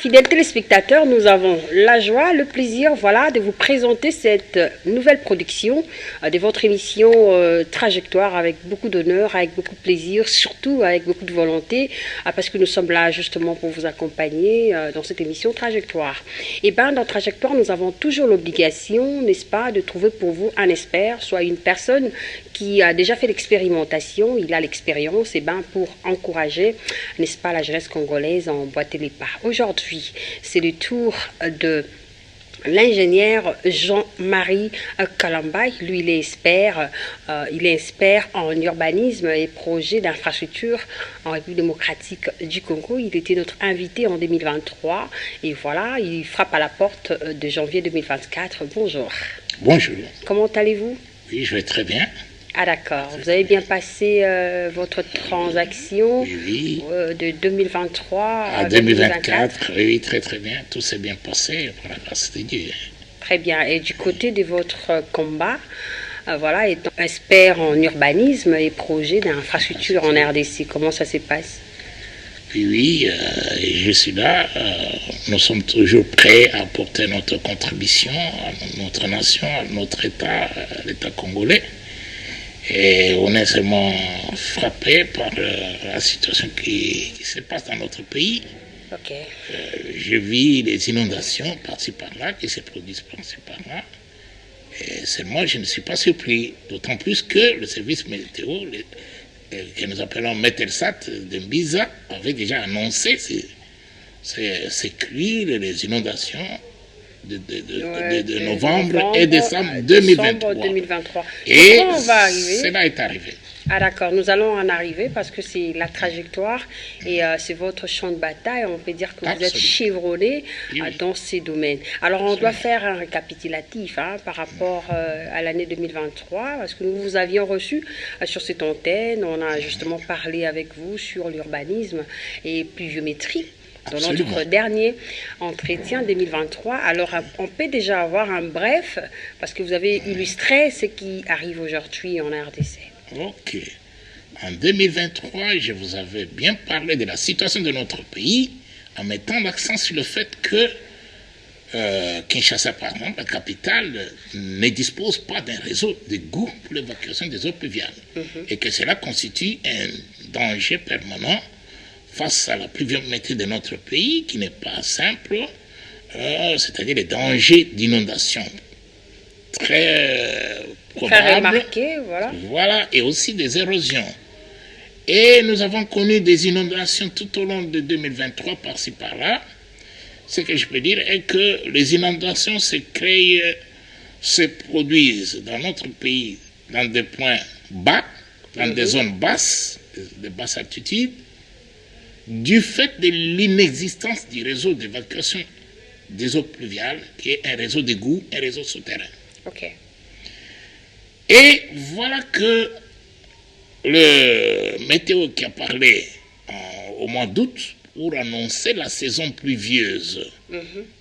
fidèles téléspectateurs, nous avons la joie, le plaisir de vous présenter cette nouvelle production de votre émission Trajectoire avec beaucoup d'honneur, avec beaucoup de plaisir, surtout avec beaucoup de volonté, parce que nous sommes là justement pour vous accompagner dans cette émission Trajectoire. Et bien, dans Trajectoire, nous avons toujours l'obligation, n'est-ce pas, de trouver pour vous un expert, soit une personne qui a déjà fait l'expérimentation, il a l'expérience, et ben pour encourager, n'est-ce pas, la jeunesse congolaise à emboîter les pas. Aujourd'hui, c'est le tour de l'ingénieur Jean-Marie Kalambay. Lui, il est expert en urbanisme et projets d'infrastructure en République démocratique du Congo. Il était notre invité en 2023 et voilà, il frappe à la porte de janvier 2024. Bonjour. Bonjour. Comment allez-vous? Oui, je vais très bien. Ah d'accord, vous avez bien passé votre transaction de 2023 à 2024. Oui, très très bien, tout s'est bien passé par la grâce de Dieu. Très bien, et du côté de votre combat, étant expert en urbanisme et projets d'infrastructure en RDC, comment ça se passe? Oui, je suis là, nous sommes toujours prêts à apporter notre contribution à notre nation, à notre État, à l'État congolais. Et on est seulement frappé par la situation qui se passe dans notre pays. Okay. Je vis les inondations par-ci par-là qui se produisent par-ci par-là. Et seulement, je ne suis pas surpris, d'autant plus que le service météo, que nous appelons Metelsat de Mbiza, avait déjà annoncé ces crues, les inondations de novembre et décembre 2023. Et cela est arrivé. Ah d'accord, nous allons en arriver parce que c'est la trajectoire et c'est votre champ de bataille. On peut dire que vous êtes chevronné dans ces domaines. Alors on doit faire un récapitulatif par rapport à l'année 2023 parce que nous vous avions reçu sur cette antenne. On a justement parlé avec vous sur l'urbanisme et pluviométrie. Dans notre dernier entretien 2023. Alors, on peut déjà avoir un bref, parce que vous avez illustré ce qui arrive aujourd'hui en RDC. Ok. En 2023, je vous avais bien parlé de la situation de notre pays, en mettant l'accent sur le fait que Kinshasa, par exemple, la capitale, ne dispose pas d'un réseau d'égouts pour l'évacuation des eaux pluviales. Et que cela constitue un danger permanent face à la pluviométrie de notre pays, qui n'est pas simple, c'est-à-dire les dangers d'inondation très probables. Très remarqué, voilà. Voilà, et aussi des érosions. Et nous avons connu des inondations tout au long de 2023, par-ci, par-là. Ce que je peux dire est que les inondations se produisent dans notre pays, dans des points bas, dans des zones basses, de basse altitude, du fait de l'inexistence du réseau d'évacuation des eaux pluviales, qui est un réseau d'égouts, un réseau souterrain. Okay. Et voilà que le météo qui a parlé au mois d'août pour annoncer la saison pluvieuse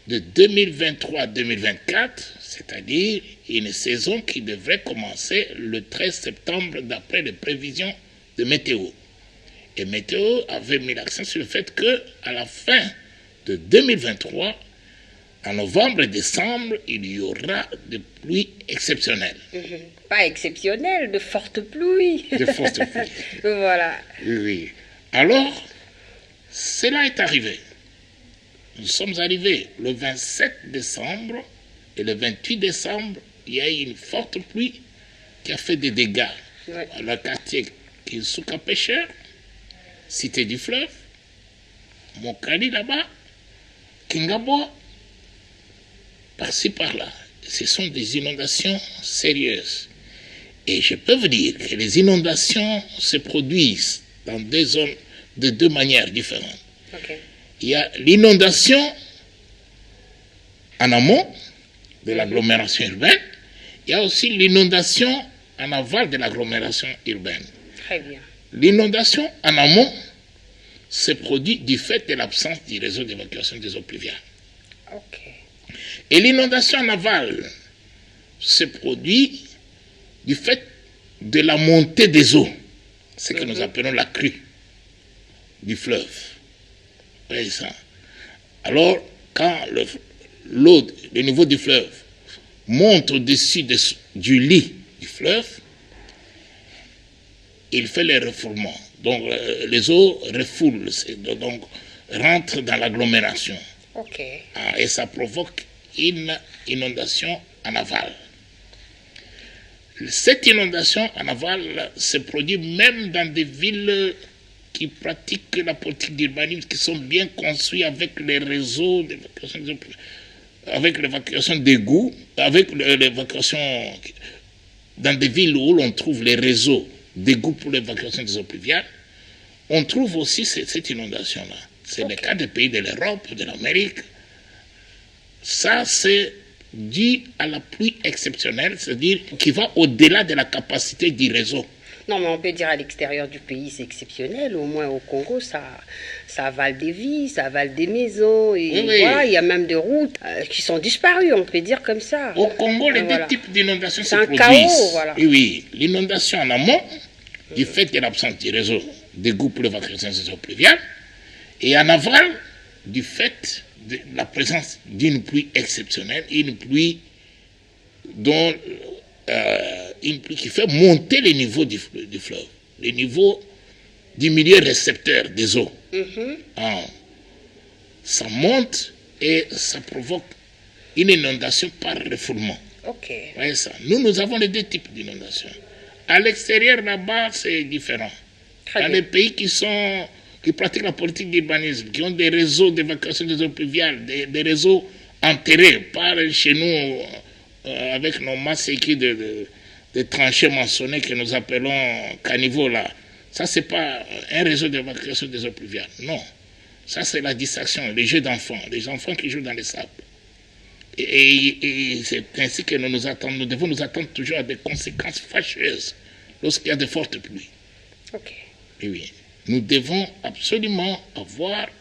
de 2023-2024, c'est-à-dire une saison qui devrait commencer le 13 septembre d'après les prévisions de météo. Et Météo avait mis l'accent sur le fait qu'à la fin de 2023, en novembre et décembre, il y aura des pluies exceptionnelles. Pas exceptionnelles, de fortes pluies. De fortes pluies. Voilà. Oui. Alors, cela est arrivé. Nous sommes arrivés le 27 décembre et le 28 décembre, il y a eu une forte pluie qui a fait des dégâts dans le quartier Kinsuka Pêcheur, Cité du Fleuve, Mokali là-bas, Kingabo, par-ci par-là. Ce sont des inondations sérieuses. Et je peux vous dire que les inondations se produisent dans des zones de deux manières différentes. Okay. Il y a l'inondation en amont de l'agglomération urbaine. Il y a aussi l'inondation en aval de l'agglomération urbaine. Très bien. L'inondation en amont se produit du fait de l'absence du réseau d'évacuation des eaux pluviales. Okay. Et l'inondation en aval se produit du fait de la montée des eaux, ce que nous appelons la crue du fleuve. Oui, ça. Alors, quand le niveau du fleuve monte au-dessus du lit du fleuve, il fait les refoulements. Donc, les eaux refoulent, donc rentrent dans l'agglomération. Ok. Et ça provoque une inondation en aval. Cette inondation en aval se produit même dans des villes qui pratiquent la politique d'urbanisme, qui sont bien construits avec les réseaux d'évacuation des eaux, avec l'évacuation d'égouts, avec l'évacuation dans des villes où l'on trouve les réseaux d'égouts pour l'évacuation des eaux pluviales. On trouve aussi cette inondation-là. C'est le cas des pays de l'Europe, de l'Amérique. Ça, c'est dû à la pluie exceptionnelle, c'est-à-dire qui va au-delà de la capacité du réseau. Non, mais on peut dire à l'extérieur du pays, c'est exceptionnel. Au moins au Congo, ça avale des vies, ça avale des maisons. Et oui. Voilà, il y a même des routes qui sont disparues, on peut dire comme ça. Au Congo, les deux types d'inondations se produisent. C'est un chaos, voilà. Oui, l'inondation en amont, du fait de l'absence du réseau d'égouts pour l'évacuation des eaux pluviales, et en aval, du fait de la présence d'une pluie exceptionnelle, une pluie qui fait monter les niveaux du fleuve, les niveaux du milieu récepteur des eaux. Ça monte et ça provoque une inondation par refoulement. Voyez ça. Nous avons les deux types d'inondations. À l'extérieur, là-bas, c'est différent. Dans les pays qui pratiquent la politique d'urbanisme, qui ont des réseaux d'évacuation des eaux pluviales, des réseaux enterrés par chez nous, avec nos masses équipes de tranchées mentionnées que nous appelons caniveaux là. Ça, c'est pas un réseau d'évacuation des eaux pluviales. Non. Ça, c'est la distraction, les jeux d'enfants, les enfants qui jouent dans les sables. Et c'est ainsi que nous devons nous attendre toujours à des conséquences fâcheuses lorsqu'il y a de fortes pluies. Et oui. Nous devons absolument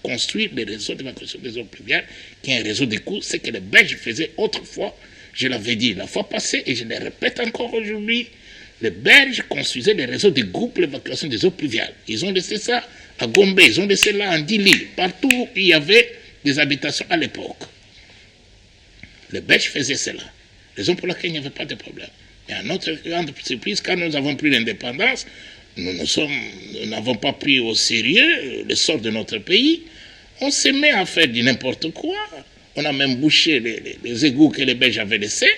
construire des réseaux d'évacuation des eaux pluviales, qui est un réseau d'écoute, ce que les Belges faisaient autrefois. Je l'avais dit la fois passée et je le répète encore aujourd'hui. Les Belges construisaient des réseaux d'égout pour l'évacuation des eaux pluviales. Ils ont laissé ça à Gombe, ils ont laissé là en Dili, partout où il y avait des habitations à l'époque. Les Belges faisaient cela, raison pour laquelle il n'y avait pas de problème. Mais à notre grande surprise, quand nous avons pris l'indépendance, nous n'avons pas pris au sérieux le sort de notre pays. On s'est mis à faire du n'importe quoi. On a même bouché les égouts que les Belges avaient laissés.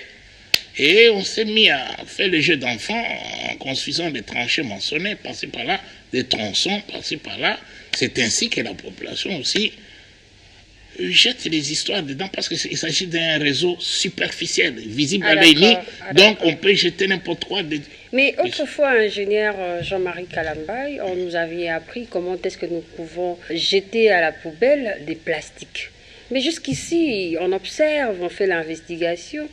Et on s'est mis à faire le jeu d'enfants en construisant des tranchées mentionnées par-ci par-là, des tronçons par-ci par-là. C'est ainsi que la population aussi jette les histoires dedans parce qu'il s'agit d'un réseau superficiel, visible à l'œil nu. Donc on peut jeter n'importe quoi. Mais autrefois, ingénieur Jean-Marie Kalambay, on nous avait appris comment est-ce que nous pouvons jeter à la poubelle des plastiques. Mais jusqu'ici, on observe, on fait l'investigation.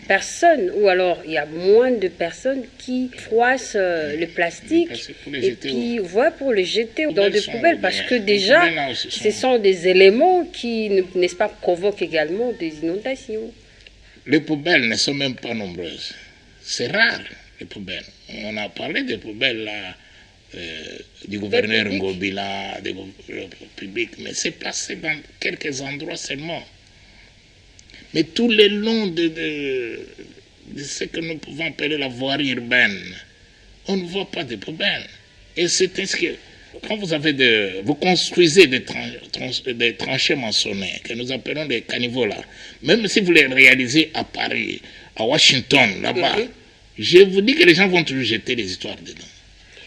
Personne, ou alors il y a moins de personnes qui froissent le plastique et puis pour le jeter dans des poubelles parce que déjà ce sont des éléments qui, n'est-ce pas, provoquent également des inondations. Les poubelles ne sont même pas nombreuses. C'est rare, les poubelles. On a parlé des poubelles là, du gouverneur Ngobila, des publics, mais c'est passé dans quelques endroits seulement. Mais tout le long de ce que nous pouvons appeler la voirie urbaine, on ne voit pas de poubelles. Et c'est ainsi que quand vous construisez des tranchées mentionnées, que nous appelons des caniveaux là, même si vous les réalisez à Paris, à Washington, là-bas, je vous dis que les gens vont toujours jeter les histoires dedans.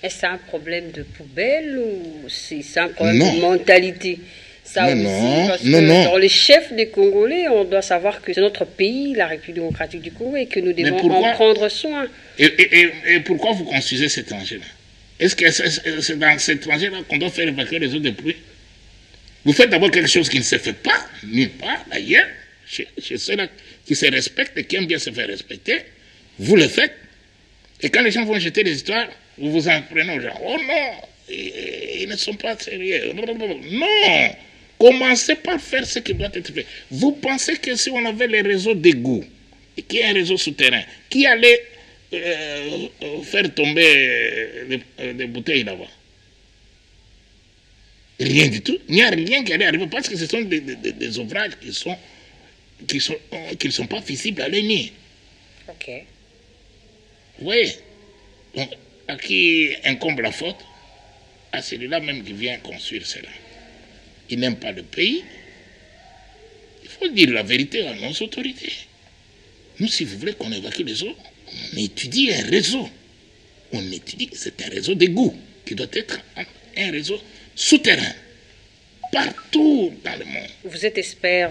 Est-ce que c'est un problème de poubelle ou c'est un problème de mentalité? Ça aussi, parce que dans les chefs des Congolais, on doit savoir que c'est notre pays, la République démocratique du Congo, et que nous devons en prendre soin. Et pourquoi vous construisez cet tranchée-là? Est-ce que c'est dans cette tranchée-là qu'on doit faire évacuer les eaux de pluie? Vous faites d'abord quelque chose qui ne se fait pas, nulle part, d'ailleurs, chez ceux-là qui se respectent et qui aiment bien se faire respecter. Vous le faites. Et quand les gens vont jeter des histoires, vous vous en prenez aux gens. Oh non, ils ne sont pas sérieux. Non! Commencez par faire ce qui doit être fait. Vous pensez que si on avait les réseaux d'égouts, qui est un réseau souterrain, qui allait faire tomber des bouteilles là-bas? Rien du tout. Il n'y a rien qui allait arriver parce que ce sont des ouvrages qui ne sont pas visibles à l'œil nu. Ok. Vous voyez? Donc, à qui incombe la faute? À celui-là même qui vient construire cela. Il n'aime pas le pays. Il faut dire la vérité à nos autorités. Nous, si vous voulez qu'on évacue les eaux, on étudie un réseau. On étudie, c'est un réseau d'égout qui doit être un réseau souterrain. Partout dans le monde. Vous êtes expert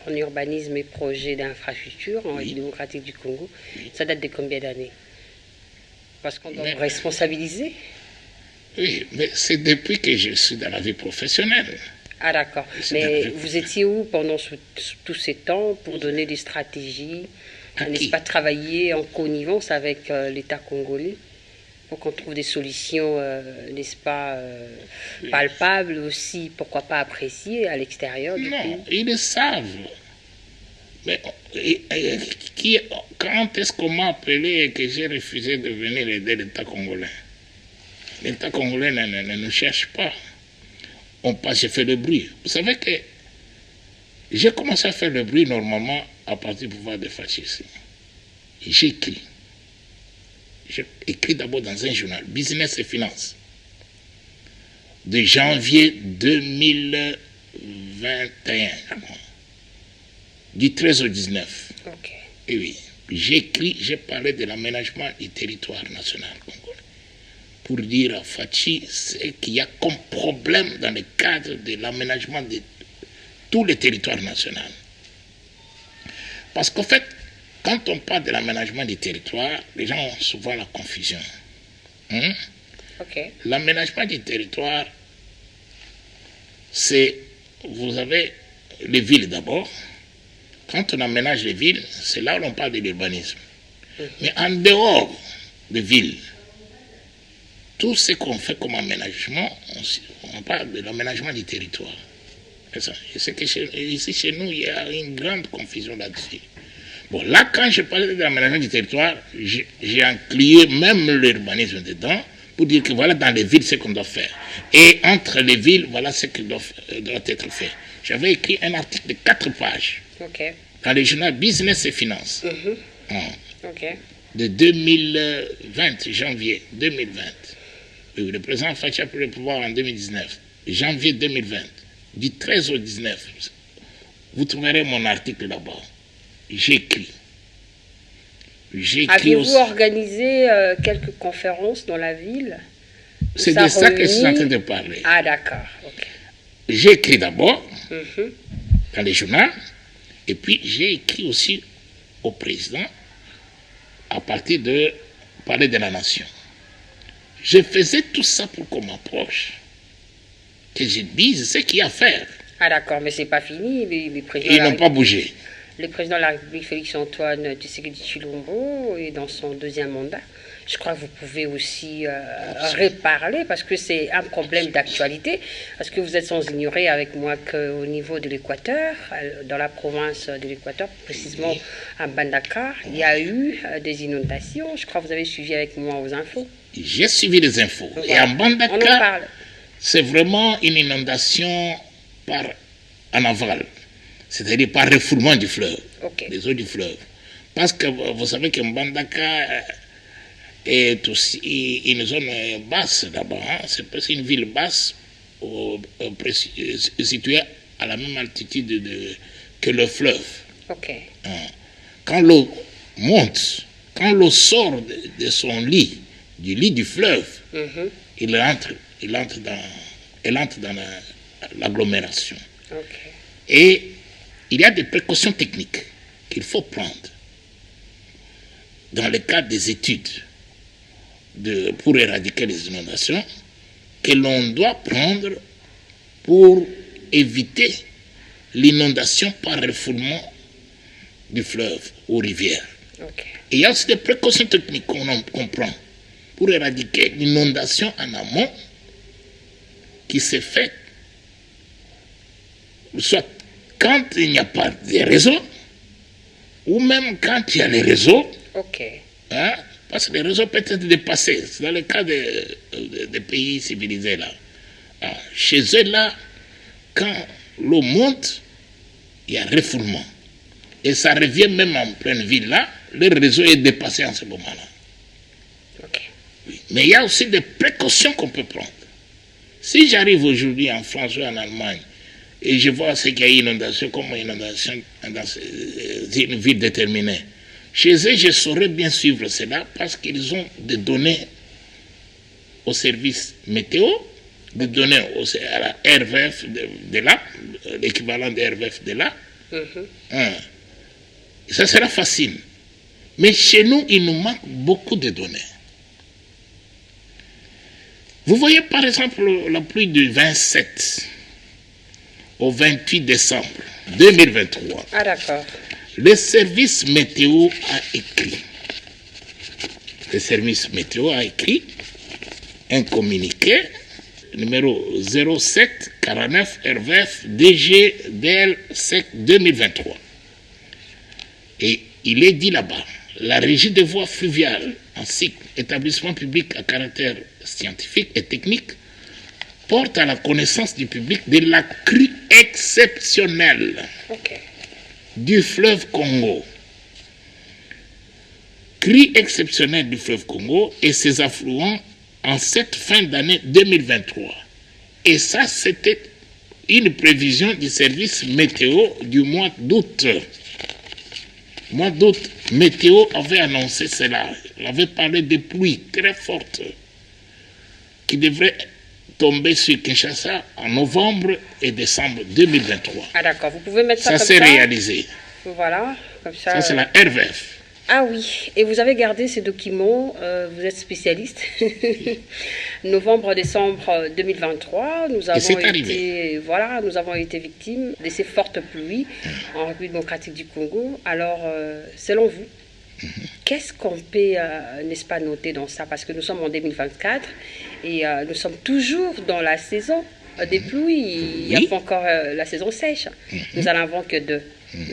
en urbanisme et projets d'infrastructure en République démocratique du Congo. Oui. Ça date de combien d'années? Parce qu'on doit Mais- vous responsabiliser. Oui, mais c'est depuis que je suis dans la vie professionnelle. Ah d'accord. C'est Mais d'accord. vous étiez où pendant tous ces temps pour donner des stratégies, À n'est-ce qui? pas travailler en connivence avec l'État congolais pour qu'on trouve des solutions, n'est-ce pas, Oui. palpables aussi, pourquoi pas appréciées à l'extérieur du Non, pays. ils le savent. Mais quand est-ce qu'on m'a appelé et que j'ai refusé de venir aider l'État congolais? L'État congolais ne nous cherche pas. On passe, j'ai fait le bruit. Vous savez que j'ai commencé à faire le bruit normalement à partir du pouvoir de fascisme. J'écris. J'ai écrit d'abord dans un journal, Business et Finance, de janvier 2021, du 13 au 19. Ok. Et oui, j'ai parlé de l'aménagement du territoire national congolais pour dire à Fachi ce qu'il y a comme problème dans le cadre de l'aménagement de tous les territoires nationaux. Parce qu'en fait, quand on parle de l'aménagement du territoire, les gens ont souvent la confusion. Hein? Ok. L'aménagement du territoire, c'est, vous avez les villes d'abord. Quand on aménage les villes, c'est là où on parle de l'urbanisme. Mais en dehors des villes, tout ce qu'on fait comme aménagement, on parle de l'aménagement du territoire. C'est ça. Je sais que ici, chez nous, il y a une grande confusion là-dessus. Bon, là, quand je parlais de l'aménagement du territoire, j'ai inclus même l'urbanisme dedans pour dire que voilà, dans les villes, ce qu'on doit faire. Et entre les villes, voilà ce qui doit être fait. J'avais écrit un article de 4 pages Ok. dans le journal Business et Finance Ok. de 2020, janvier 2020. Oui, le président Fachi a pris le pouvoir en 2019, janvier 2020, du 13 au 19. Vous trouverez mon article là-bas. J'écris. Aviez-vous aussi. organisé quelques conférences dans la ville? C'est Ça de ça que je suis en réunit- train de parler. Ah d'accord. Ok. J'écris d'abord Mhm. dans les journaux, et puis j'ai écrit aussi au président à partir de parler de la nation. Je faisais tout ça pour qu'on m'approche, que je dise ce qu'il y a à faire. Ah d'accord, mais c'est pas fini. Les présidents Ils de la n'ont pas bougé. Le président de la République, Félix-Antoine Tshisekedi Tshilombo, est dans son 2e mandat. Je crois que vous pouvez aussi reparler parce que c'est un problème d'actualité. Parce que vous êtes sans ignorer avec moi qu'au niveau de l'Équateur, dans la province de l'Équateur, précisément à Bandaka, il y a eu des inondations. Je crois que vous avez suivi avec moi aux infos. J'ai suivi les infos. Donc, Et en voilà. On en Bandaka, parle. c'est vraiment une inondation en aval, c'est-à-dire par refoulement du fleuve, Ok. des eaux du fleuve. Parce que vous savez que Mbandaka est aussi une zone basse là-bas. Hein. C'est une ville basse située à la même altitude que le fleuve. Ok. Hein. Quand l'eau monte, quand l'eau sort de son lit, du lit du fleuve, Mhm. elle entre dans l'agglomération. Ok. Et il y a des précautions techniques qu'il faut prendre dans le cadre des études pour éradiquer les inondations, que l'on doit prendre pour éviter l'inondation par refoulement du fleuve aux rivières. Ok. Et il y a aussi des précautions techniques qu'on prend pour éradiquer l'inondation en amont qui s'est faite soit quand il n'y a pas de réseau, ou même quand il y a les réseaux, Ok. hein, parce que les réseaux peuvent être dépassés. C'est dans le cas des pays civilisés là. Chez eux, là, quand l'eau monte, il y a refoulement. Et ça revient même en pleine ville, là. Le réseau est dépassé en ce moment-là. Ok. Oui. Mais il y a aussi des précautions qu'on peut prendre. Si j'arrive aujourd'hui en France ou en Allemagne et je vois ce qu'il y a inondation, comme inondation dans une ville déterminée, chez eux, je saurais bien suivre cela parce qu'ils ont des données au service météo, des données à la RVF de là, l'équivalent de RVF de là. Ça sera facile. Mais chez nous, il nous manque beaucoup de données. Vous voyez par exemple la pluie du 27 au 28 décembre 2023. Ah d'accord. Le service météo a écrit. Le service météo a écrit un communiqué numéro 07 49 RVF DGDL 2023. Et il est dit là-bas, la régie des voies fluviales ainsi qu'établissement public à caractère scientifique et technique porte à la connaissance du public de la crue exceptionnelle du fleuve Congo. Crue exceptionnelle du fleuve Congo et ses affluents en cette fin d'année 2023. Et ça, c'était une prévision du service météo du mois d'août. Mois d'août, météo avait annoncé cela. Il avait parlé de pluies très fortes qui devraient tomber sur Kinshasa en novembre et décembre 2023. Ah d'accord, vous pouvez mettre ça comme ça. Ça s'est réalisé. Voilà, comme ça. Ça, c'est la RVF. Ah oui, et vous avez gardé ces documents, vous êtes spécialiste. Novembre-décembre 2023, nous avons été victimes de ces fortes pluies en République démocratique du Congo. Alors, selon vous, qu'est-ce qu'on peut, n'est-ce pas, noter dans ça? Parce que nous sommes en 2024 et nous sommes toujours dans la saison des pluies. Il n'y a pas encore la saison sèche. Nous n'en avons que deux.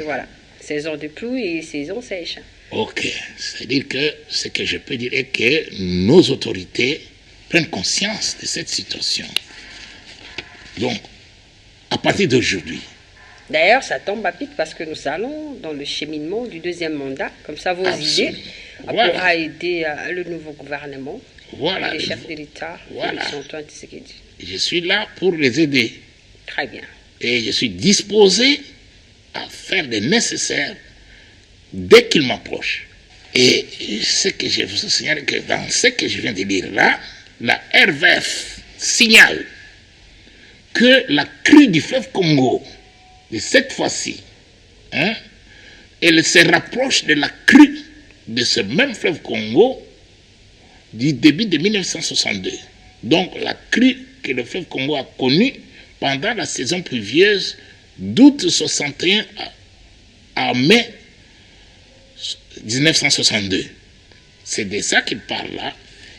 Voilà, saison de pluie et saison sèche. Ok, c'est-à-dire que ce que je peux dire est que nos autorités prennent conscience de cette situation. Donc, à partir d'aujourd'hui. D'ailleurs, ça tombe à pic parce que nous allons dans le cheminement du deuxième mandat. Comme ça, vos idées pourra aider le nouveau gouvernement et les chefs de l'État. Voilà. Je suis là pour les aider. Très bien. Et je suis disposé à faire le nécessaire dès qu'il m'approche. Et ce que je vous signale que dans ce que je viens de lire là, la RVF signale que la crue du fleuve Congo de cette fois-ci, elle se rapproche de la crue de ce même fleuve Congo du début de 1962. Donc la crue que le fleuve Congo a connue pendant la saison pluvieuse d'août 61 à mai 1962. C'est de ça qu'il parle là.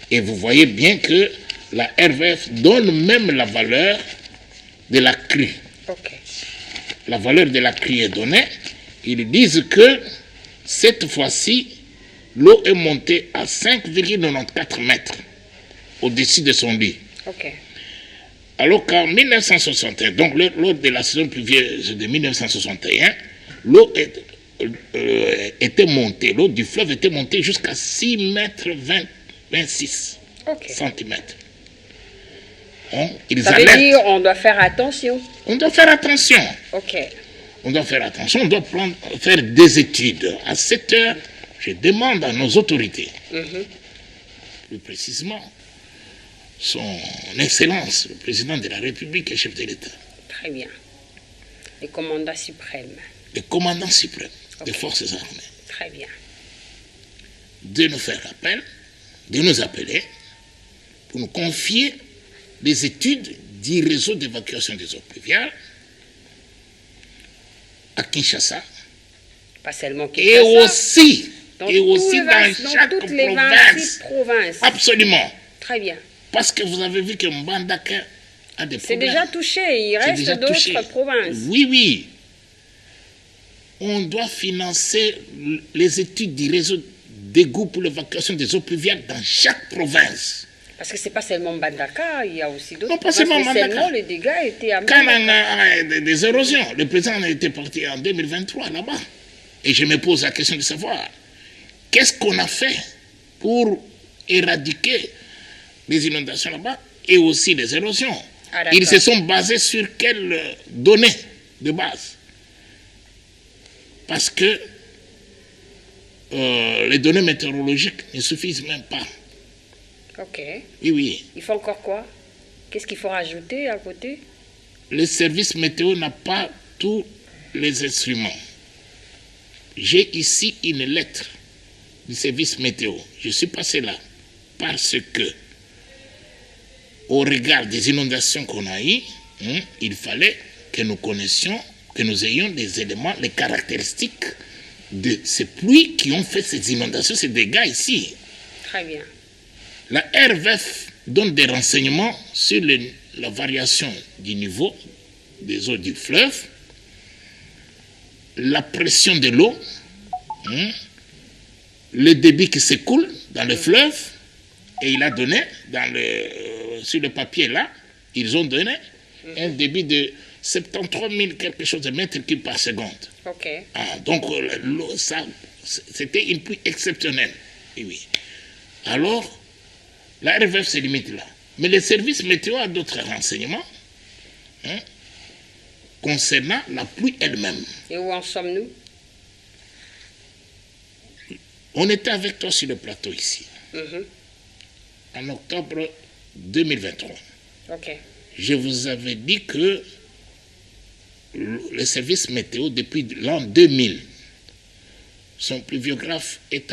Et vous voyez bien que la RVF donne même la valeur de la crue. La valeur de la crue est donnée. Ils disent que cette fois-ci, l'eau est montée à 5,94 mètres au-dessus de son lit. Alors qu'en 1961, donc lors de la saison pluvieuse de 1961, l'eau était montée, l'eau du fleuve était montée jusqu'à 6 mètres 26 centimètres. Ça veut dire on doit faire attention. On doit faire attention. On doit faire attention, on doit faire des études. À cette heure, je demande à nos autorités, plus précisément, son Excellence, le président de la République et chef de l'État. Très bien. Le commandant suprême. Le commandant suprême des forces armées. Très bien. De nous faire appel, de nous appeler pour nous confier les études du réseau d'évacuation des eaux pluviales à Kinshasa. Pas seulement Kinshasa. Et aussi dans chaque province. Absolument. Très bien. Parce que vous avez vu que Mbandaka a des problèmes. C'est déjà touché, il reste d'autres provinces. Oui. On doit financer les études du réseau d'égout pour l'évacuation des eaux pluviales dans chaque province. Parce que c'est pas seulement Mbandaka, il y a aussi d'autres. Non, pas seulement Mbandaka. Seulement les dégâts étaient à Quand Mbandaka. on a des érosions, le président était parti en 2023 là-bas. Et je me pose la question de savoir, qu'est-ce qu'on a fait pour éradiquer les inondations là-bas et aussi les érosions? Ah, ils se sont basés sur quelles données de base? Parce que les données météorologiques ne suffisent même pas. Ok. Oui, oui. Il faut encore quoi? Qu'est-ce qu'il faut rajouter à côté? Le service météo n'a pas tous les instruments. J'ai ici une lettre du service météo. Je suis passé là parce que, au regard des inondations qu'on a eues, il fallait que nous connaissions, que nous ayons des éléments, les caractéristiques de ces pluies qui ont fait ces inondations, ces dégâts ici. Très bien. La RVF donne des renseignements sur la variation du niveau des eaux du fleuve, la pression de l'eau, le débit qui s'écoule dans le fleuve, et il a donné, sur le papier là, ils ont donné un débit de 73 000 quelque chose de mètres cubes par seconde. Ok. Ah, donc l'eau, ça, c'était une pluie exceptionnelle. Oui, oui. Alors, la RVF se limite là. Mais le service météo a d'autres renseignements concernant la pluie elle-même. Et où en sommes-nous? On était avec toi sur le plateau ici, en octobre 2023. Ok. Je vous avais dit que le service météo, depuis l'an 2000, son pluviographe est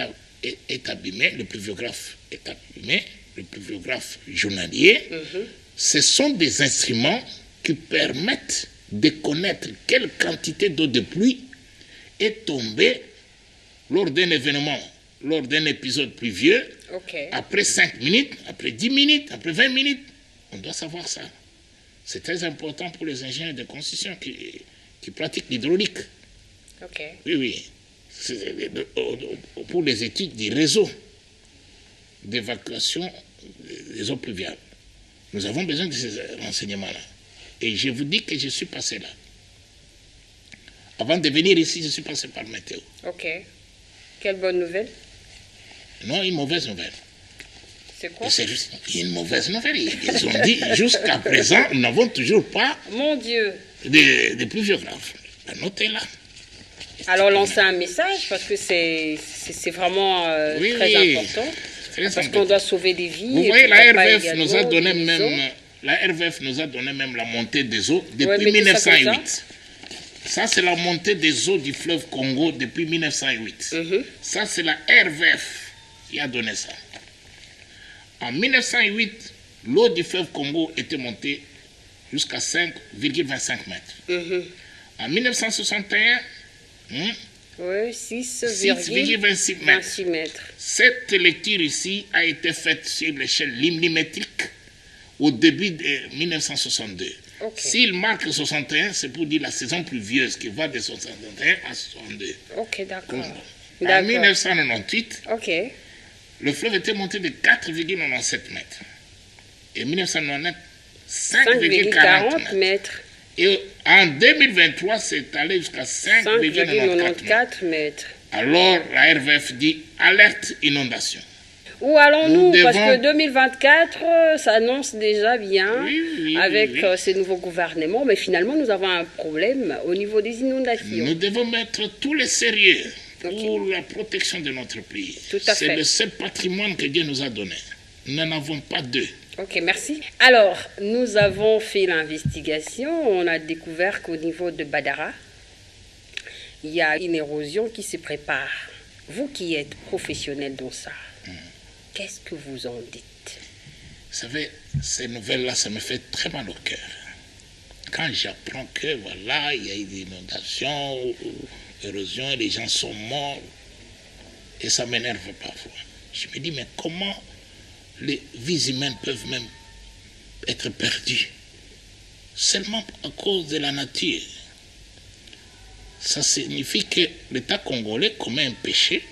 abîmé, le pluviographe est abîmé, le pluviographe journalier. Ce sont des instruments qui permettent de connaître quelle quantité d'eau de pluie est tombée lors d'un événement, lors d'un épisode pluvieux, après 5 minutes, après 10 minutes, après 20 minutes. On doit savoir ça. C'est très important pour les ingénieurs de construction qui pratiquent l'hydraulique. Oui, oui. Pour les études du réseau d'évacuation des eaux pluviales. Nous avons besoin de ces renseignements-là. Et je vous dis que je suis passé là. Avant de venir ici, je suis passé par météo. Ok. Quelle bonne nouvelle? Non, une mauvaise nouvelle. C'est quoi? C'est juste une mauvaise nouvelle. Ils ont dit, jusqu'à présent, nous n'avons toujours pas Mon Dieu. de pluviographe. La note est là. Alors lancer un message parce que c'est vraiment très important. Parce qu'on doit sauver des vies. Vous voyez, la RVF nous a donné même la montée des eaux depuis 1908. Ça, c'est la montée des eaux du fleuve Congo depuis 1908. Ça, c'est la RVF qui a donné ça. En 1908, l'eau du fleuve Congo était montée jusqu'à 5,25 mètres. En 1961, 6,26 mètres. Cette lecture ici a été faite sur l'échelle millimétrique au début de 1962. S'il marque 61, c'est pour dire la saison pluvieuse qui va de 61 à 62. Ok, d'accord. En 1998, le fleuve était monté de 4,97 mètres. Et en 1999, 5,40 mètres. Et en 2023, c'est allé jusqu'à 5,94 mètres. Alors, la RVF dit alerte inondation. Où allons-nous? Parce que 2024 s'annonce déjà bien avec ces nouveaux gouvernements, mais finalement, nous avons un problème au niveau des inondations. Nous devons mettre tous les sérieux pour la protection de notre pays. C'est le seul patrimoine que Dieu nous a donné. Nous n'en avons pas deux. Ok, merci. Alors, nous avons fait l'investigation. On a découvert qu'au niveau de Badara, il y a une érosion qui se prépare. Vous qui êtes professionnel dans ça, qu'est-ce que vous en dites? Vous savez, ces nouvelles-là, ça me fait très mal au cœur. Quand j'apprends que, voilà, il y a eu des inondations, érosion, les gens sont morts, et ça m'énerve parfois. Je me dis, mais comment les vies humaines peuvent même être perdues seulement à cause de la nature? Ça signifie que l'État congolais commet un péché,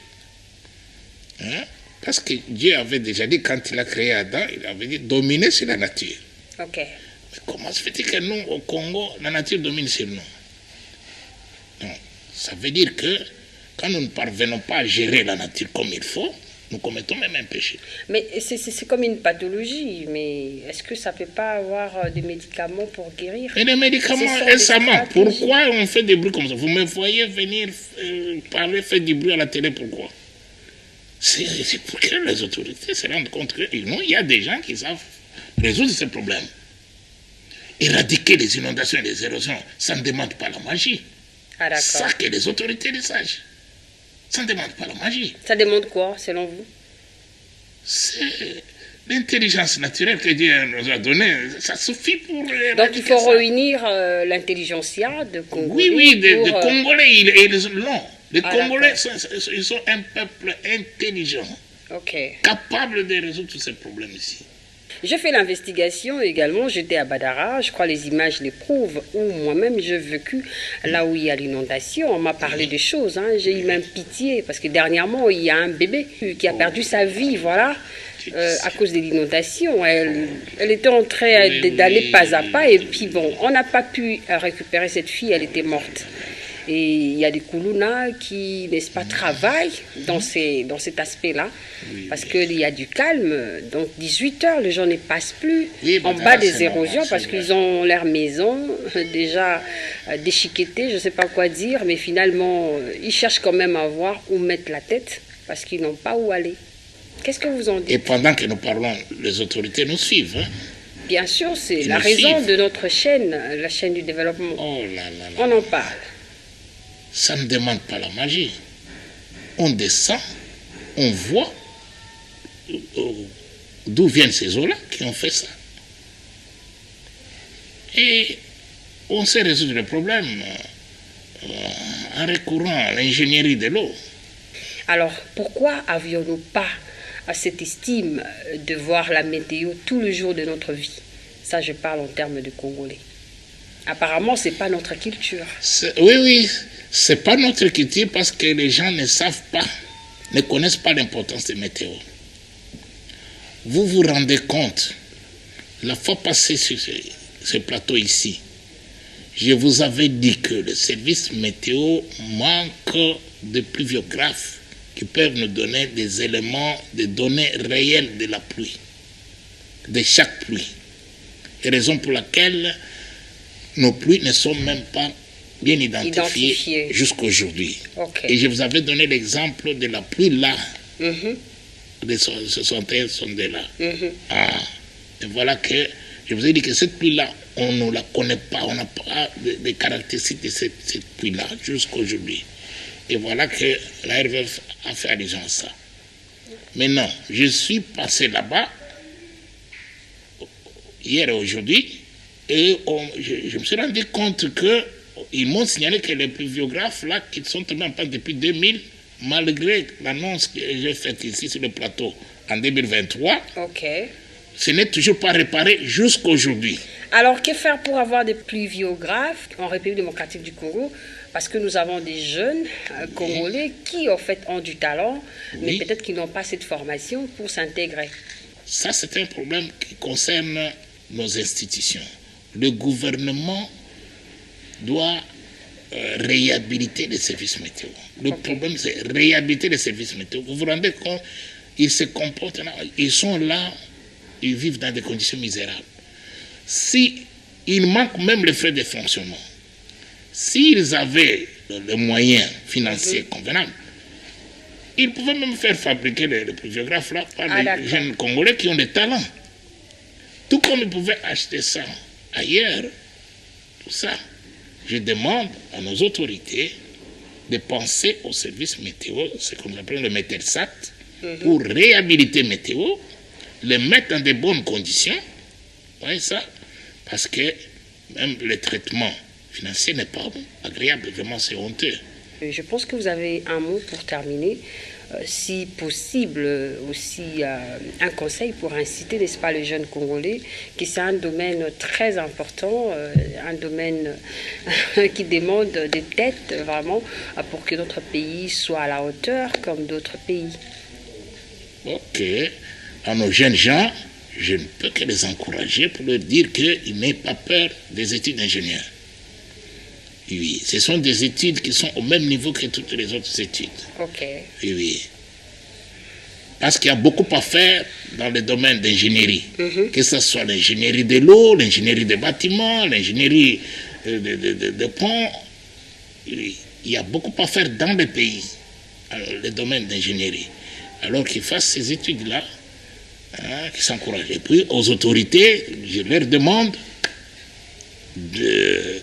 Parce que Dieu avait déjà dit, quand il a créé Adam, il avait dit dominer sur la nature. Ok. Mais comment se fait-il que nous, au Congo, la nature domine sur nous? Non. Ça veut dire que quand nous ne parvenons pas à gérer la nature comme il faut, nous commettons même un péché. Mais c'est comme une pathologie, mais est-ce que ça ne peut pas avoir des médicaments pour guérir? Et les médicaments, Ce sont récemment, des stratégies. pourquoi on fait des bruits comme ça? Vous me voyez venir parler, faire du bruit à la télé, pourquoi? C'est pour que les autorités se rendent compte que non, il y a des gens qui savent résoudre ces problèmes. Éradiquer les inondations et les érosions, ça ne demande pas la magie. Ah d'accord. Ça que les autorités le sachent. Ça ne demande pas la magie. Ça demande quoi, selon vous? C'est l'intelligence naturelle que Dieu nous a donnée. Ça suffit pour... Donc il faut réunir l'intelligentsia de Congolais. Oui, de pour, Congolais. Non. Les Ah, Congolais, d'accord. ils sont un peuple intelligent, Ok. capable de résoudre tous ces problèmes ici. J'ai fait l'investigation également, j'étais à Badara, je crois les images les prouvent, où moi-même j'ai vécu là où il y a l'inondation, on m'a parlé des choses, hein. J'ai eu même pitié, parce que dernièrement il y a un bébé qui a perdu sa vie, voilà, à cause de l'inondation. Elle était en train d'aller pas à pas, et puis bon, on n'a pas pu récupérer cette fille, elle était morte. Et il y a des Koulouna qui, n'est-ce pas, travaillent dans cet aspect-là, parce qu'il y a du calme. Donc 18 heures, les gens ne passent plus Oui, en mais bas là, des c'est érosions normal, parce c'est qu'ils vrai. ont leur maison déjà déchiquetée, je ne sais pas quoi dire, mais finalement, ils cherchent quand même à voir où mettre la tête parce qu'ils n'ont pas où aller. Qu'est-ce que vous en dites? Et pendant que nous parlons, les autorités nous suivent. Hein. Bien sûr, c'est Ils la nous raison suivent. de notre chaîne, la chaîne du développement. Oh là là là. On en parle. Ça ne demande pas la magie. On descend, on voit d'où viennent ces eaux-là qui ont fait ça. Et on sait résoudre le problème en recourant à l'ingénierie de l'eau. Alors, pourquoi avions-nous pas cette estime de voir la météo tous les jours de notre vie? Ça, je parle en termes de Congolais. Apparemment, ce n'est pas notre culture. Oui, c'est pas notre culture parce que les gens ne savent pas, ne connaissent pas l'importance des météo. Vous vous rendez compte, la fois passée sur ce plateau ici, je vous avais dit que le service météo manque de pluviographes qui peuvent nous donner des éléments, des données réelles de la pluie, de chaque pluie. Et raison pour laquelle nos pluies ne sont même pas bien identifiées jusqu'à aujourd'hui. Okay. Et je vous avais donné l'exemple de la pluie là, Mm-hmm. de 61 sondés là. Mm-hmm. Ah, et voilà que je vous ai dit que cette pluie-là, on ne la connaît pas, on n'a pas de caractéristiques de cette pluie-là jusqu'à aujourd'hui. Et voilà que la RVF a fait allusion à ça. Maintenant, je suis passé là-bas, hier et aujourd'hui, et je me suis rendu compte qu'ils m'ont signalé que les pluviographes là, qui sont tombés en panne depuis 2000, malgré l'annonce que j'ai faite ici sur le plateau en 2023, Okay. ce n'est toujours pas réparé jusqu'à aujourd'hui. Alors, que faire pour avoir des pluviographes en République démocratique du Congo? Parce que nous avons des jeunes Congolais qui, en fait, ont du talent, mais Oui. peut-être qu'ils n'ont pas cette formation pour s'intégrer. Ça, c'est un problème qui concerne nos institutions. Le gouvernement doit réhabiliter les services météo. Le problème, c'est réhabiliter les services météo. Vous vous rendez compte, ils se comportent là, ils sont là, ils vivent dans des conditions misérables. Si il manque même les frais de fonctionnement, s'ils avaient les moyens financiers convenables, ils pouvaient même faire fabriquer les pluviographes là par les jeunes Congolais qui ont des talents. Tout comme ils pouvaient acheter ça ailleurs, tout ça. Je demande à nos autorités de penser au service météo, ce qu'on appelle le METELSAT, pour réhabiliter météo, les mettre dans de bonnes conditions. Vous voyez ça? Parce que même le traitement financier n'est pas agréable, vraiment c'est honteux. Je pense que vous avez un mot pour terminer. Si possible, aussi un conseil pour inciter, n'est-ce pas, les jeunes Congolais, que c'est un domaine très important, un domaine qui demande des têtes vraiment pour que notre pays soit à la hauteur comme d'autres pays. Ok. À nos jeunes gens, je ne peux que les encourager pour leur dire qu'ils n'aient pas peur des études d'ingénieur. Oui, ce sont des études qui sont au même niveau que toutes les autres études. Ok. Oui, oui. Parce qu'il y a beaucoup à faire dans le domaine d'ingénierie. Que ce soit l'ingénierie de l'eau, l'ingénierie des bâtiments, l'ingénierie de ponts. Oui. Il y a beaucoup à faire dans le pays, le domaine d'ingénierie. Alors qu'ils fassent ces études-là, qu'ils s'encouragent. Et puis, aux autorités, je leur demande de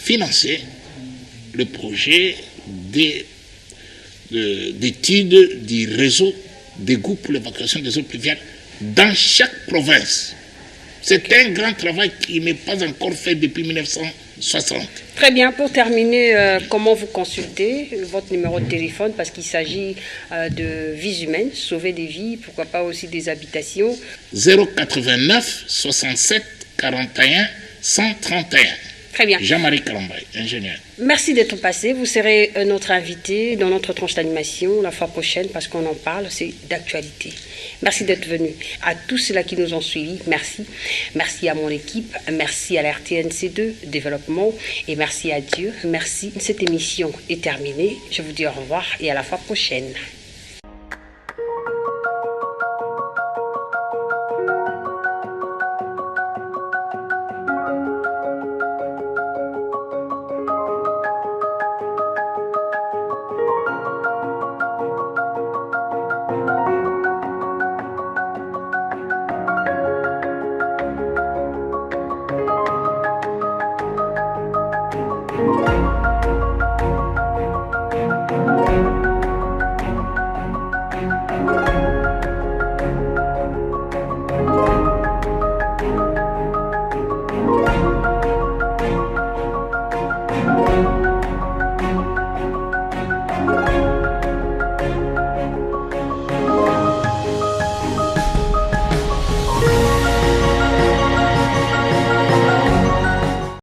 financer le projet d'études du réseau d'égouts pour l'évacuation des eaux pluviales dans chaque province. C'est un grand travail qui n'est pas encore fait depuis 1960. Très bien. Pour terminer, comment vous consultez votre numéro de téléphone, parce qu'il s'agit de vies humaines, sauver des vies, pourquoi pas aussi des habitations. 089 67 41 131. Très bien. Jean-Marie Kalambay, ingénieur. Merci d'être passé. Vous serez notre invité dans notre tranche d'animation la fois prochaine parce qu'on en parle, c'est d'actualité. Merci d'être venu. À tous ceux-là qui nous ont suivis, merci. Merci à mon équipe, merci à la RTNC2 Développement et merci à Dieu. Merci. Cette émission est terminée. Je vous dis au revoir et à la fois prochaine.